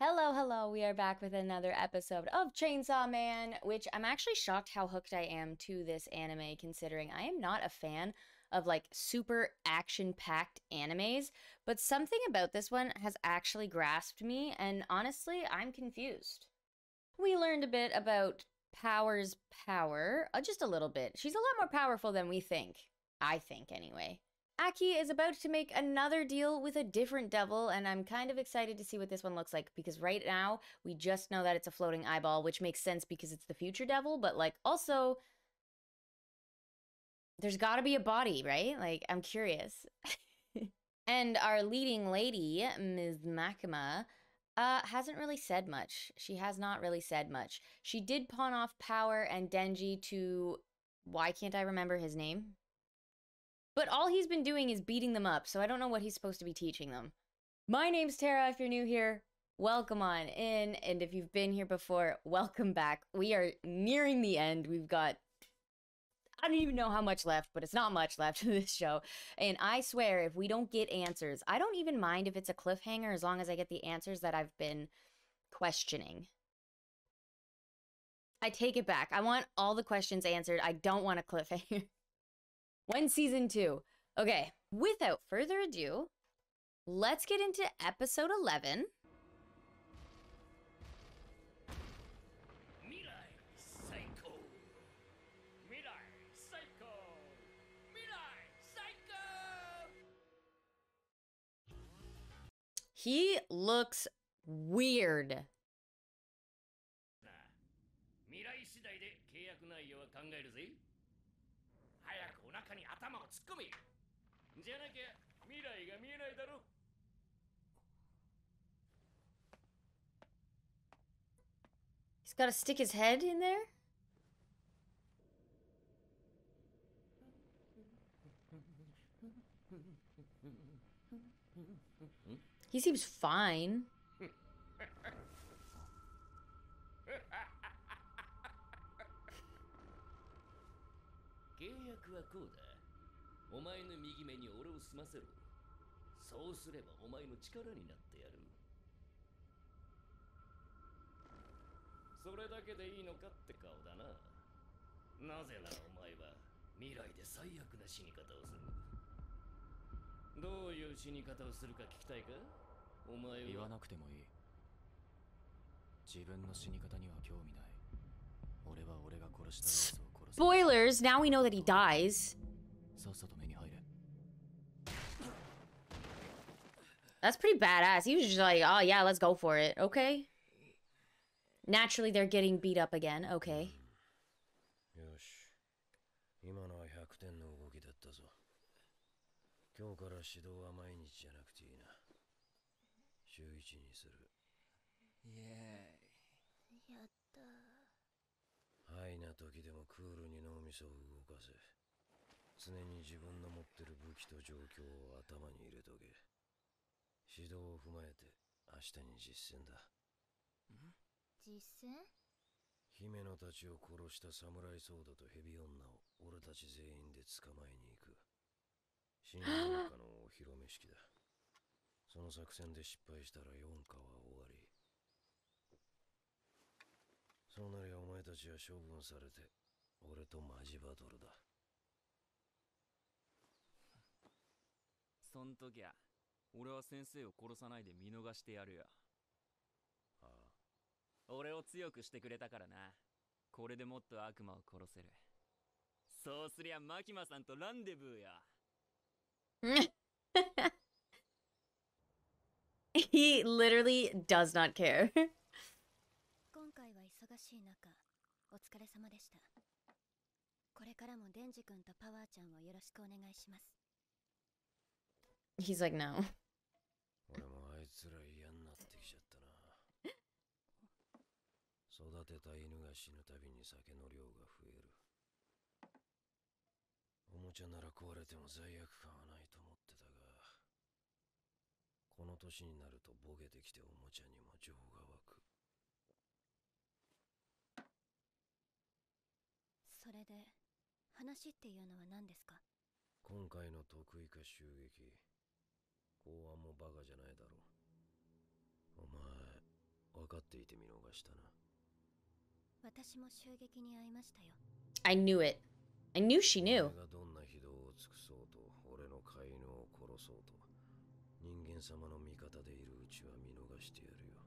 Hello, hello. We are back with another episode of Chainsaw Man, which I'm actually shocked how hooked I am to this anime, considering I am not a fan of like super action packed animes, but something about this one has actually grasped me, and honestly, I'm confused. We learned a bit about Power's power, just a little bit. She's a lot more powerful than we think. I think, anyway. Aki is about to make another deal with a different devil, and I'm kind of excited to see what this one looks like because right now we just know that it's a floating eyeball, which makes sense because it's the future devil, but like also there's got to be a body, right? Like I'm curious. And our leading lady, Ms. Makima, hasn't really said much. She has not really said much. She did pawn off Power and Denji to, why can't I remember his name? But all he's been doing is beating them up, so I don't know what he's supposed to be teaching them. My name's Tara. If you're new here, welcome on in. And if you've been here before, welcome back. We are nearing the end. We've got, I don't even know how much left, but it's not much left of this show. And I swear, if we don't get answers, I don't even mind if it's a cliffhanger as long as I get the answers that I've been questioning. I take it back. I want all the questions answered. I don't want a cliffhanger. When season 2. Okay, without further ado, let's get into episode 11. He looks weird. He's got to stick his head in there? He seems fine. 契約はこうだ。お前の右目に俺を済ませろ。そうすればお前の力になってやる。それだけでいいのかって顔だな。なぜならお前は未来で最悪な死に方をする。どういう死に方をするか聞きたいか？お前は言わなくてもいい。自分の死に方には興味ない。俺は俺が殺したやつを殺す。Spoilers, now we know that he dies. That's pretty badass. He was just like, oh yeah, let's go for it. Okay. Naturally, they're getting beat up again. Okay. よし。今のは100点の動きだったぞ。今日から指導は毎日じゃなくていいな。週1にする。イエーイ。やった。ハイな時でもクールに脳みそを動かせ。常に自分の持ってる武器と状況を頭に入れとけ。指導を踏まえて明日に実践だ。実践？姫野たちを殺した侍ソードとヘビ女を俺たち全員で捕まえに行く。新4課のお披露目式だ。その作戦で失敗したら4課は終わり。そうなりゃお前たちは処分されて俺とマジバトルだ。そん時は俺は先生を殺さないで見逃してやるよ。ああ。俺を強くしてくれたからな。これでもっと悪魔を殺せる。そうすりゃマキマさんとランデブーや。He literally does not care. 今回は忙しい中、お疲れ様でした。これからもデンジ君とパワーちゃんをよろしくお願いします。He's like, no. 俺もあいつら嫌になってきちゃったな。育てた犬が死ぬたびに酒の量が増える。おもちゃなら壊れても罪悪感はないと思ってたが、この年になるとボケてきておもちゃにも情が湧く。それで話っていうのは何ですか？今回の得意か襲撃、公安もバカじゃないだろう。お前いて見逃したな。私も襲撃に遭いましたよ。I knew it. I knew she knew. 俺がどんな非道を尽くそうと、俺の飼い犬を殺そうと、人間様の味方でいるうちは見逃してやるよ。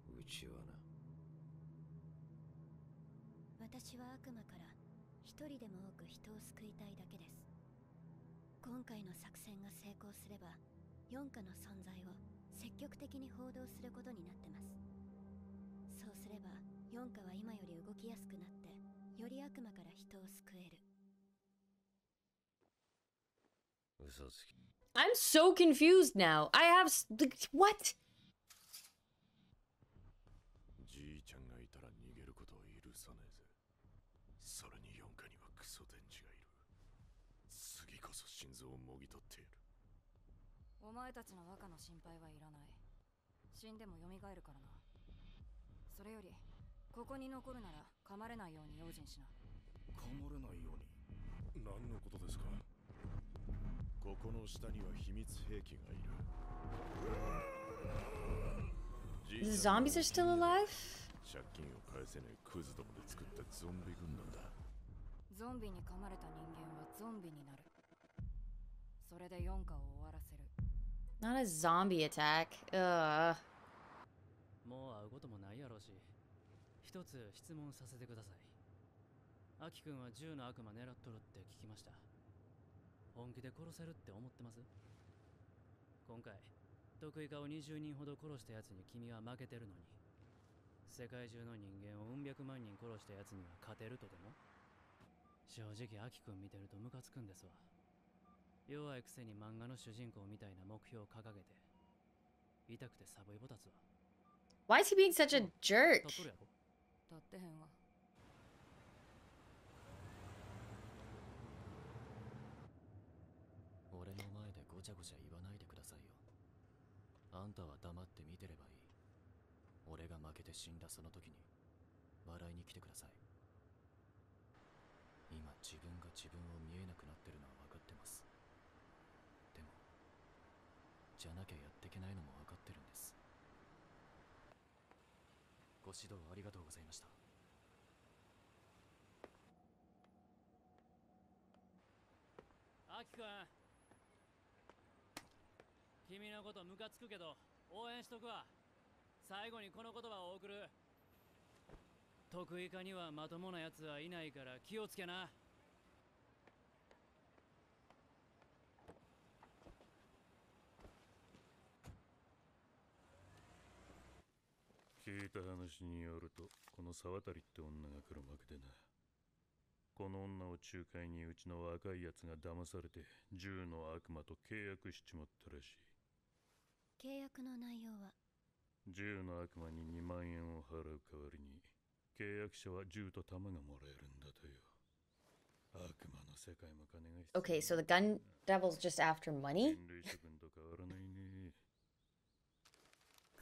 うちはな。私は悪魔から一人でも多く人を救いたいだけです。今回の作戦が成功すれば、四課の存在を積極的に報道することになってます。そうすれば、四課は今より動きやすくなって、より悪魔から人を救える。嘘つき。I'm so confused now. I have what? じいちゃんがいたら逃げることを許さねえぜ。それに四課にはクソ電池がいる。次こそ心臓をもぎ取ってやる。お前たちの若の心配はいらない。死んでも蘇るからな。それよりここに残るなら噛まれないように用心しな。噛まれないように。何のことですか？ここの下には秘密兵器がいる。 The zombies are still alive? 借金を返せねえクズどもで作ったゾンビ軍団だ。ゾンビに噛まれた人間はゾンビになる。それで四課を終わらせる。 Not a zombie attack. Ugh. もう会うこともないやろうし、一つ質問させてください。アキ君は銃の悪魔狙っとるって聞きました。本気で殺せるって思ってます？今回得意顔20人ほど殺したやつに君は負けてるのに、世界中の人間をうん百万人殺したやつには勝てるとでも？正直アキ君見てるとムカつくんですわ。弱いくせに漫画の主人公みたいな目標を掲げて、痛くてサブイボ立つわ。Why is he being such a jerk? 立っとるやろ？立ってへんわ。俺の前でごちゃごちゃ言わないでくださいよ。あんたは黙って見てればいい。俺が負けて死んだその時に笑いに来てください。今自分が自分を見えなくなってるのは分かってます。でもじゃなきゃやっていけないのも分かってるんです。ご指導ありがとうございました。アキ君、君のことムカつくけど応援しとくわ。最後にこの言葉を送る。得意科にはまともなやつはいないから気をつけな。聞いた話によると、この沢渡って女が来るわけでな。この女を仲介にうちの若いやつが騙されて銃の悪魔と契約しちまったらしい。契約の内容は？銃の悪魔に2万円を払う代わりに、契約者は銃と弾がもらえるんだとよ。悪魔の世界も金が必要。 Okay, so the gun devil's just after money? 人類諸君と変わらないね。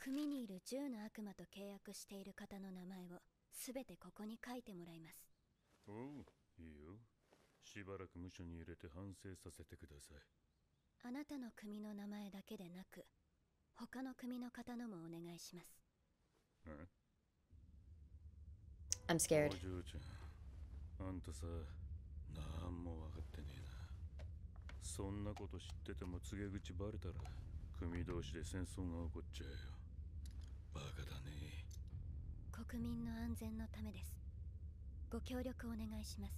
組にいる10の悪魔と契約している方の名前をすべてここに書いてもらいます。おう、いいよ。しばらく無所に入れて反省させてください。あなたの組の名前だけでなく、他の組の方のもお願いします。I'm scared. お嬢ちゃん、あんたさ、なんも分かってねえな。そんなこと知ってても告げ口バレたら、組同士で戦争が起こっちゃうよ。バカだね。国民の安全のためです。ご協力お願いします。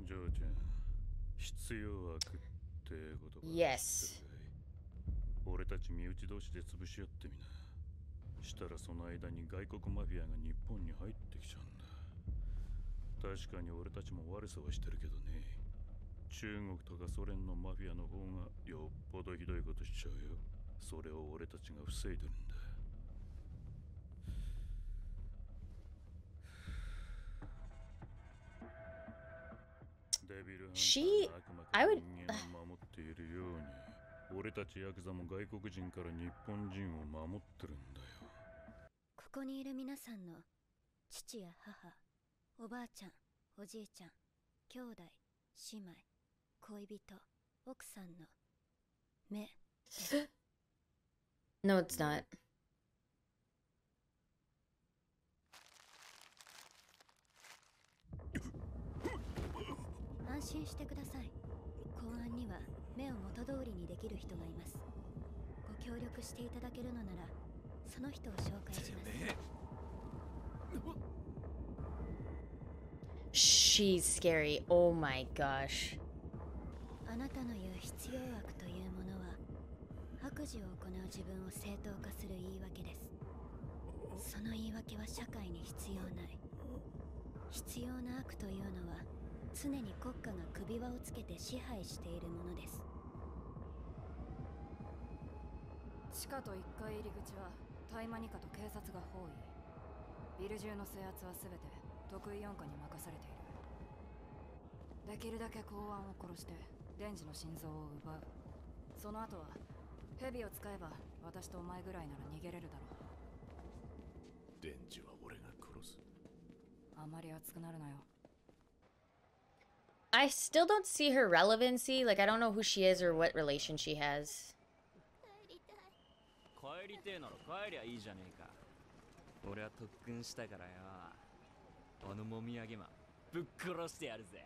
嬢ちゃん、必要悪ってことか。Yes. 俺たち身内同士で潰し合ってみな。したらその間に外国マフィアが日本に入ってきちゃうんだ。確かに俺たちも悪さはしてるけどね。中国とかソ連のマフィアの方がよっぽどひどいことしちゃうよ。それを俺たちが防いでるんだ。デビルハンターが悪魔から人間を守っているように、俺たちヤクザも外国人から日本人を守ってるんだよ。ここにいる皆さんの父や母、おばあちゃん、おじいちゃん、兄弟、姉妹、恋人、奥さんの目。No, it's not. 安心してください。公安には目を元通りにできる人がいます。ご協力していただけるのなら、その人を紹介します。She's scary. Oh my gosh. あなたの言う必要悪というものは、悪事を行う自分を正当化する言い訳です。その言い訳は社会に必要ない。必要な悪というのは、常に国家が首輪をつけて支配しているものです。地下と1階入り口は大麻ニカと警察が包囲。ビル中の制圧は全て得意4課に任されている。できるだけ公安を殺してデンジの心臓を奪う。その後はヘビを使えば私とお前ぐらいなら逃げれるだろう。デンジは俺が殺す。あまり熱くなるなよ。I still don't see her relevancy. Like, I don't know who she is or what relation she has. 帰りてえなら帰りゃいいじゃねえか。俺は特訓したからよ。あのもみあげマンぶっ殺してやるぜ。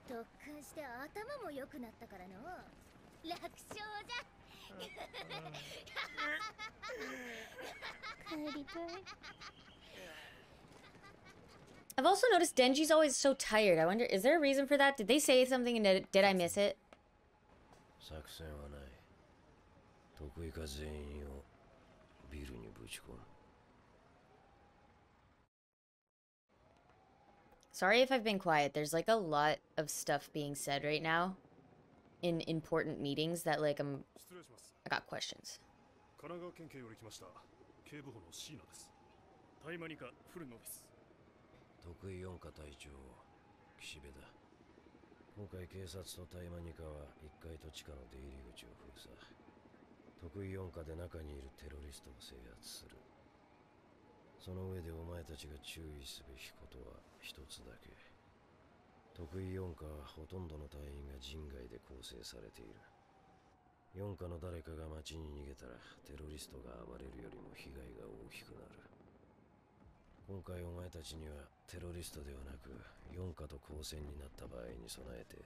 特訓して頭も良くなったからの。楽勝じゃ。帰りたい。I've also noticed Denji's always so tired. I wonder, is there a reason for that? Did they say something and did I miss it? 作戦はない。得意か全員をビルにぶち込む。Sorry if I've been quiet. There's like a lot of stuff being said right now in important meetings that like I got questions. 神奈川県警より来ました。警部補の椎名です。大麻ニカフルノビス。得意4課隊長岸辺だ。今回警察と大麻ニカは1階と地下の出入り口を封鎖。得意4課で中にいるテロリストを制圧する。その上でお前たちが注意すべきことは一つだけ。得意4課はほとんどの隊員が人外で構成されている。4課の誰かが街に逃げたらテロリストが暴れるよりも被害が大きくなる。今回お前たちにはテロリストではなく4課と交戦になった場合に備えて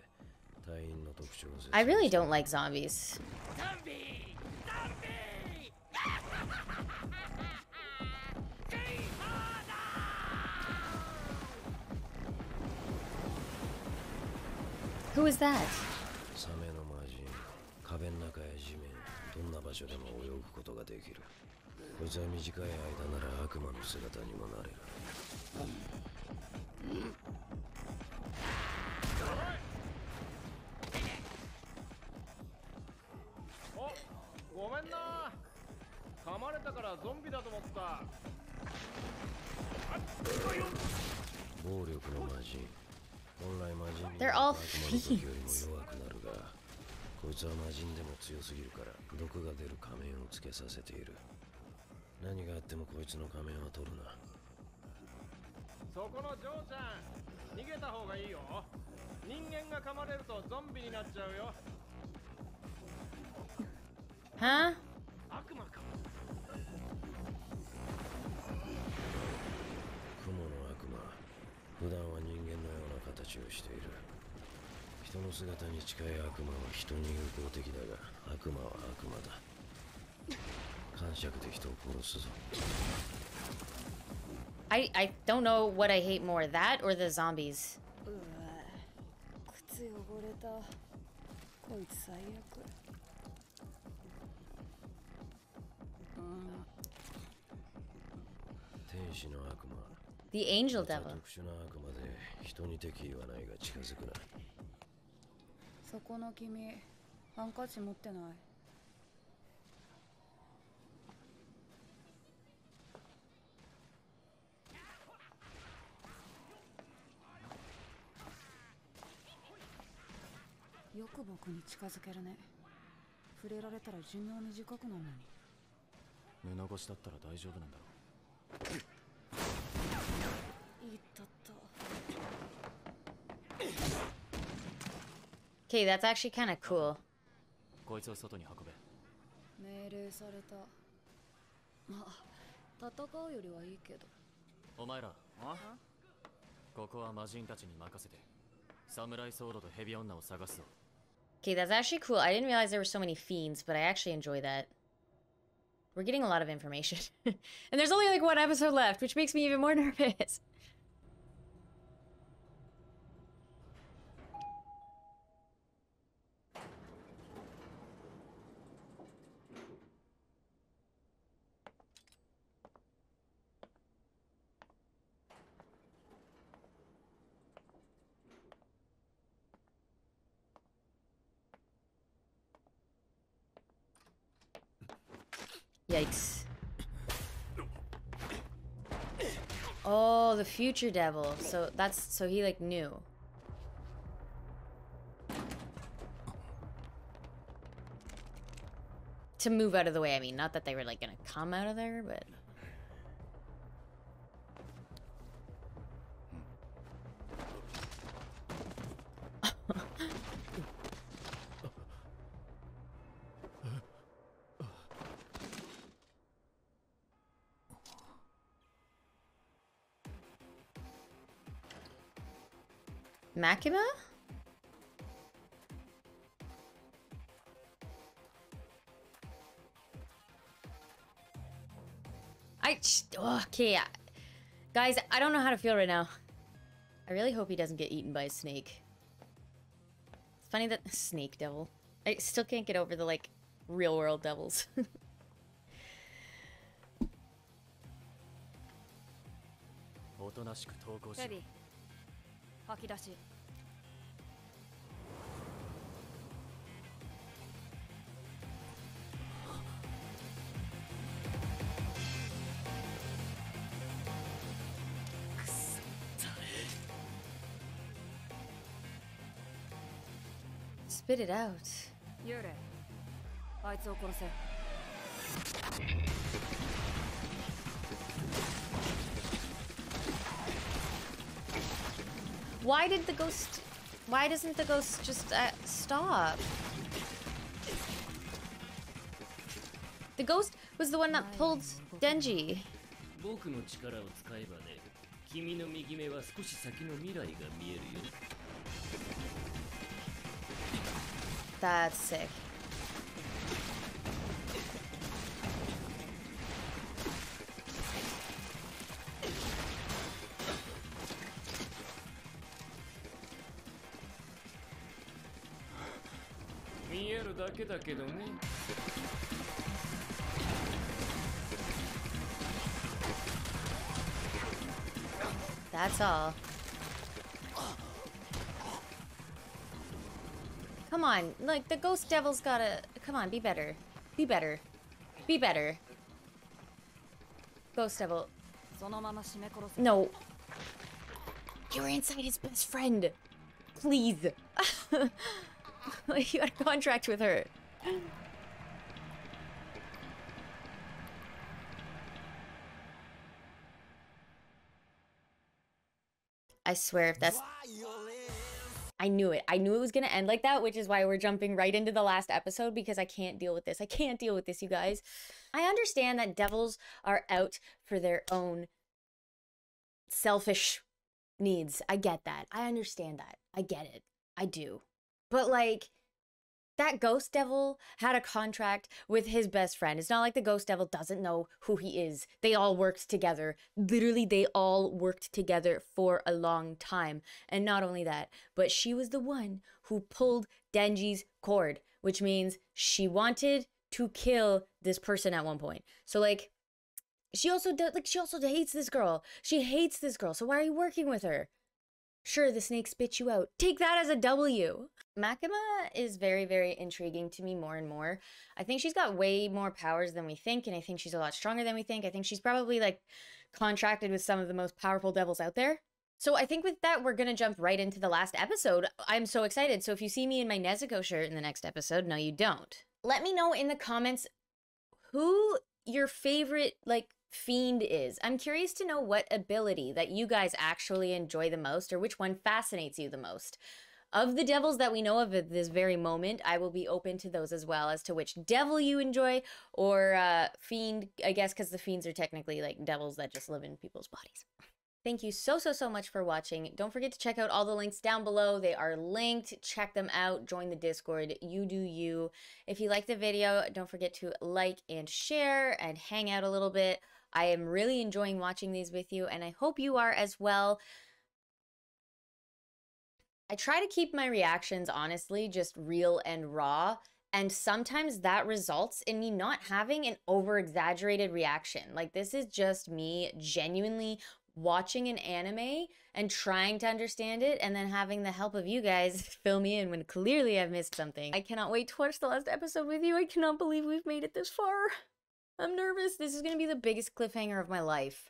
隊員の特徴を説明。 I really don't like zombies. Who is that? サメの魔人、壁の中や地面、どんな場所でも泳ぐことができる。こいつは短い間なら悪魔の姿にもなれる。お、ごめんな。噛まれたからゾンビだと思った。暴力の魔人。本来魔人に They're は all 悪魔の時よりも弱くなるが、こいつは魔人でも強すぎるから毒が出る仮面をつけさせている。何があってもこいつの仮面は取るな。そこのジョーちゃん、逃げた方がいいよ。人間が噛まれるとゾンビになっちゃうよ。 Huh? 悪魔か。雲の悪魔。普段は人間のような形をしている。人の姿に近い悪魔は人に友好的だが、悪魔は悪魔だ。感触で人を殺すぞ。I don't know what I hate more, that or the zombies. うわ、靴汚れた。こいつ最悪。天使の悪魔。The angel 特 devil. 殊な悪魔で人に敵意はないが近づくな。そこの君、ハンカチ持ってない？よく僕に近づけるね。触れられたら寿命短くなるのに。布越しだったら大丈夫なんだろう。いったった。Okay, that's actually kind of cool. こいつを外に運べ。命令された。まあ、戦うよりはいいけど。お前ら、ここは魔人たちに任せて、サムライソードとヘビ女を探すぞ。 Okay, that's actually cool. I didn't realize there were so many fiends, but I actually enjoy that. We're getting a lot of information. And there's only like one episode left, which makes me even more nervous. Yikes. Oh, the future devil. So that's, so he like knew. To move out of the way, I mean, not that they were like gonna come out of there, but... Makima? Okay, guys, I don't know how to feel right now. I really hope he doesn't get eaten by a snake. It's funny that snake devil. I still can't get over the like real world devils. おとなしく投降しろ。ヘビ、吐き出し。Spit it out. 幽霊、あいつを殺せ。Why did the ghost... Why doesn't the ghost just stop? The ghost was the one that pulled Denji. 僕の力を使えばね、君の右目は少し先の未来が見えるよ。 That's sick. That's all. Come on, like the ghost devil's gotta... Come on, be better. Be better. Be better. Ghost devil. No. You're inside his best friend. Please. You had a contract with her. I swear if that's... I knew it. I knew it was going to end like that, which is why we're jumping right into the last episode, because I can't deal with this. I can't deal with this, you guys. I understand that devils are out for their own selfish needs. I get that. I understand that. I get it. I do. But like... that ghost devil had a contract with his best friend. It's not like the ghost devil doesn't know who he is. They all worked together. Literally, they all worked together for a long time. And not only that, but she was the one who pulled Denji's cord, which means she wanted to kill this person at one point. So like, she also hates this girl. She hates this girl. So why are you working with her? Sure, the snake spit you out. Take that as a W. Makima is very, very intriguing to me more and more. I think she's got way more powers than we think, and I think she's a lot stronger than we think. I think she's probably, like, contracted with some of the most powerful devils out there. So I think with that, we're gonna jump right into the last episode. I'm so excited. So if you see me in my Nezuko shirt in the next episode, no, you don't. Let me know in the comments who your favorite, like, fiend is. I'm curious to know what ability that you guys actually enjoy the most, or which one fascinates you the most. of the devils that we know of at this very moment, I will be open to those as well, as to which devil you enjoy, or fiend, I guess, because the fiends are technically like devils that just live in people's bodies. Thank you so much for watching. Don't forget to check out all the links down below. They are linked. Check them out. Join the Discord. You do you. If you like the video, don't forget to like and share and hang out a little bit. I am really enjoying watching these with you, and I hope you are as well. I try to keep my reactions, honestly, just real and raw. And sometimes that results in me not having an over-exaggerated reaction. Like, this is just me genuinely watching an anime and trying to understand it, and then having the help of you guys fill me in when clearly I've missed something. I cannot wait to watch the last episode with you. I cannot believe we've made it this far. I'm nervous. This is gonna be the biggest cliffhanger of my life.